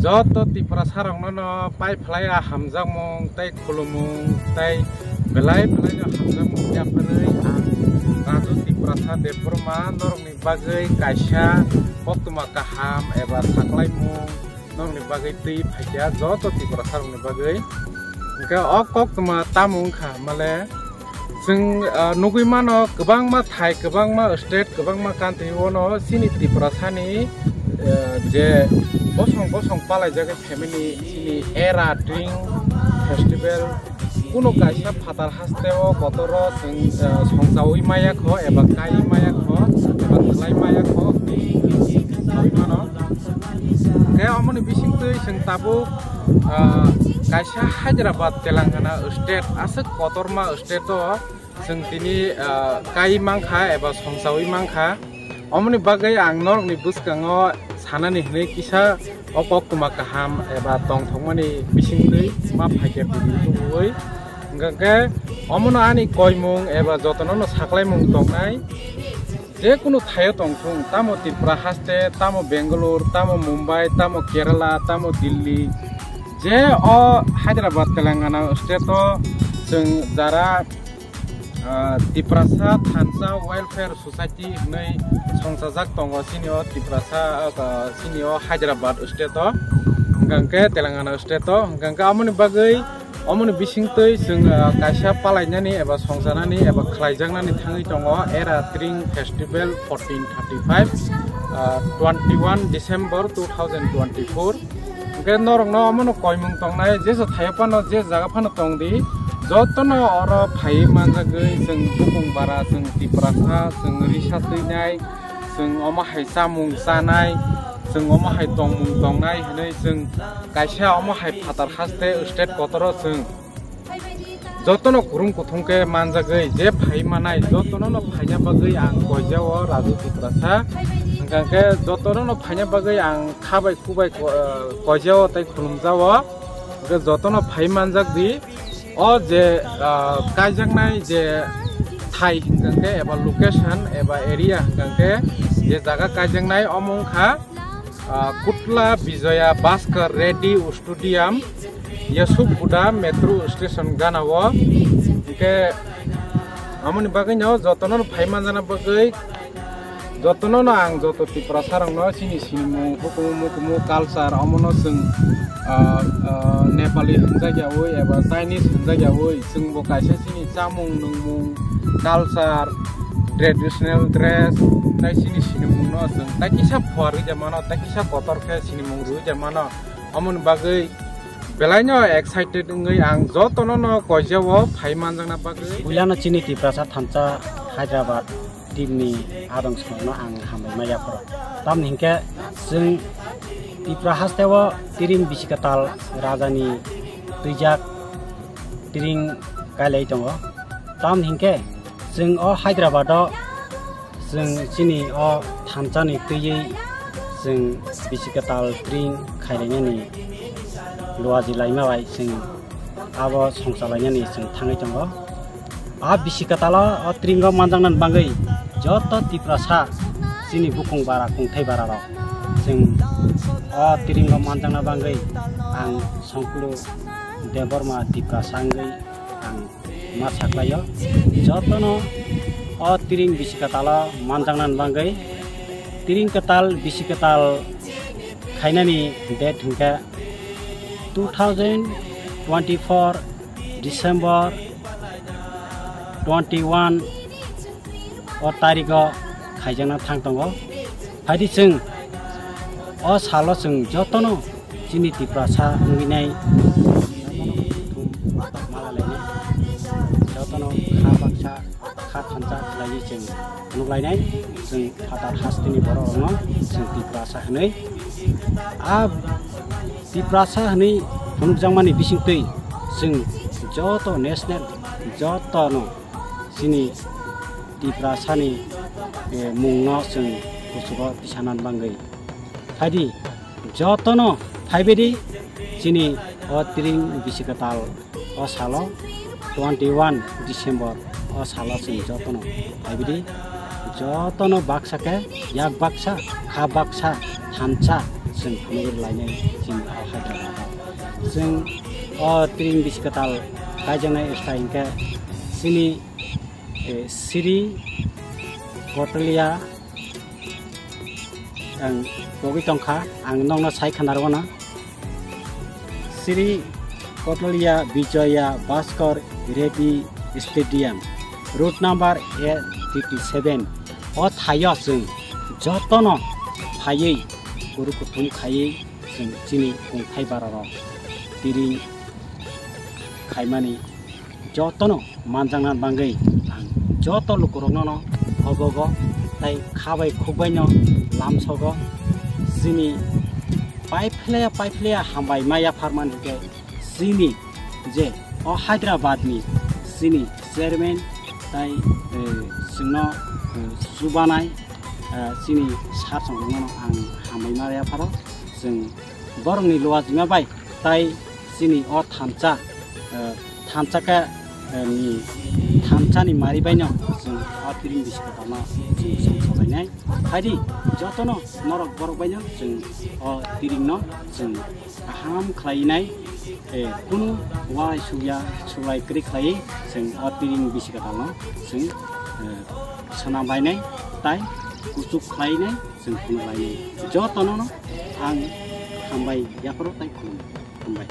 joto tipra sarong no pai phlaya hamjak mong tai khulumung tai belai no hamjak mong ya phanai raju tipra sa deporma norokni bagai kaisa koktuma kaham eba saklai mung norokni bagai tui phaikya joto tipra sarong ni bagai engka ok koktuma tamung kha male जों नुगै मानो गोबां मा थाइ गोबां मा स्टेट गोबां मा country ono sini tipra sani je bosong palai jaga family sini era drink festival kuno kaisa phatar hasteo kotoro जों songsawi maya kho eba kai maya kho eba khlai maya kho sawi mano ke amoni bisingtui जों tabu kaisa Hyderabad Telangana state asuk kotorma state o जों tini kai mangkha eba songsawi mangkha amoni bagai ang norokni buskango sanani hinai kisa okoktuma kaham eba tongthokmani bisingtui ma phaikya bini tungoi engkake amono ani koimung eba jotono saklaimung tongnai je kuno thayo tongthung tamo Tripura haste tamo Bangalore tamo Mumbai tamo Kerala tamo Delhi je o Hyderabad Telangana state o जों jara Tripura Thansa Welfare Society nei songsajak tongo sini o Tripura sini o Hyderabad state o engkake Telangana state o engkake amoni bagai amoni bisingtui जों kaisa palainani eba songsanani eba khlaijaknani thangai tongo era Drink Festival 1435 21 December 2024 engke norokno amono koimung tongnai jeso thayapano je jagapano tongdi jotono oro phai manjagoi जों bukung bara जों Tripura जों risa tuinai जों omo hai samung sanai जों omo hai tongmung tongnai hinai जों kaisa omo hai phatar haste state kotoro जों jotono kurung kuthungke manjagoi je phai manai jotono no phaina bagai ang koijao raju Tripura engkake jotono no phaina bagai ang khabai kubai koijao tai khulumjao engke jotono phai manjak di o je kaijaknai je thai hingkake eba location eba area hingkake je jaga kaijaknai omongkha Kutla Vijaya Bhaskar Reddy Stadium Yasukhuda Metro Station ganao engke amoni bagai no jotono phai manjana bagai jotono no ang joto Tripura sarong no sini sinimu hukumu culture amono जों Nepali hanjagyawoi eba Chinese hanjagyawoi जों bo kaisa sini chamung nungmung culture traditional dress tai sini sinimung no जों tai kisa phori jamano tai kisa kotorkhe sinimung ru jamano amon bagai belaino excited ngai ang jotono no koijao phai manjangna bagai builano chini Tripura Thansa Hyderabad timni adong songno ang hamai maya pro tam hingke जों Tripura hasteo tiring bisikatal rajani tuijak tiring kailai tongo tam hingke जों o Hyderabad o जों chini o Thansani tuiyei जों bisikatal tiring khailainani luaji laimabai जों abo songsalainyani जों thangai tongo a bisikatala o tiringo manjangnan bangai joto Tripura chini bukung bara kungthai bara ro जों o tiringo manjangna bangai ang songkulu deborma Tripura sangai ang ma saklayo jotono o tiring bisikatala manjangnan bangai tiring ketal bisikatal khainani date hingka 2024 December 21 o tariko khaijana thangtongo phadi जों o salo जों jotono chini Tripura nginai malalaini jotono kha baksa kha Thansa lai जों nuglainai जों phatar hastini bororno जों Tripura hinai a Tripura hinai phunukjangmani bisingtui जों joto national jotono chini Tripura ni mungno जों kusugo tisanan bangai phadi jotono phaibedi chini o tiring bisikatal o salo 21 December o salo जों jotono phaibedi jotono baksake yak baksa kha baksa Thansa जों खुनुर लायनाय जों हायद्राबाद जों तिरिं बिसिकाताल गायजानाय स्टाइलखौ सिनि सिरि गटलिया आं बगै टंखा आं नंना साइ खानारवाना सिरि गटलिया विजया भास्कर रेड्डी स्टेडियम रूट नम्बर 87 अ थायो जों जतन फायै गुरुकुथुम खायै जों दिनै गंथाय बाराराव तिरिं खायमानि जतन मानजांना बांगै आं जत लुकुरनो हगग ताई खाबाय खुबायनो लामसग जोंनि पाइपलाया हामबाय माया फारमान हिके जोंनि जे हायद्राबादनि जोंनि चेयारमेन ताई जोंनो जुबानाय जोंनि सार संनो आं हामबाय माया फार जों बरंनि लवा जिमा बाय ताई जोंनि थामचाका नि थामचानि मारिबायनो जों तिरिं बिसिकातालना जों सबायनाय हायदि जतन नरक बरबायनो जों तिरिंनो जों गाहाम खालायनाय कुनु वाय सुया सुलाय क्रि खालायै जों तिरिं बिसिकातालनो जों सोनाबायनाय ताई कुचुक खालायनाय जों खुनु लायनाय जतननो आं हामबाय याफोराव ताई खुलुमबाय।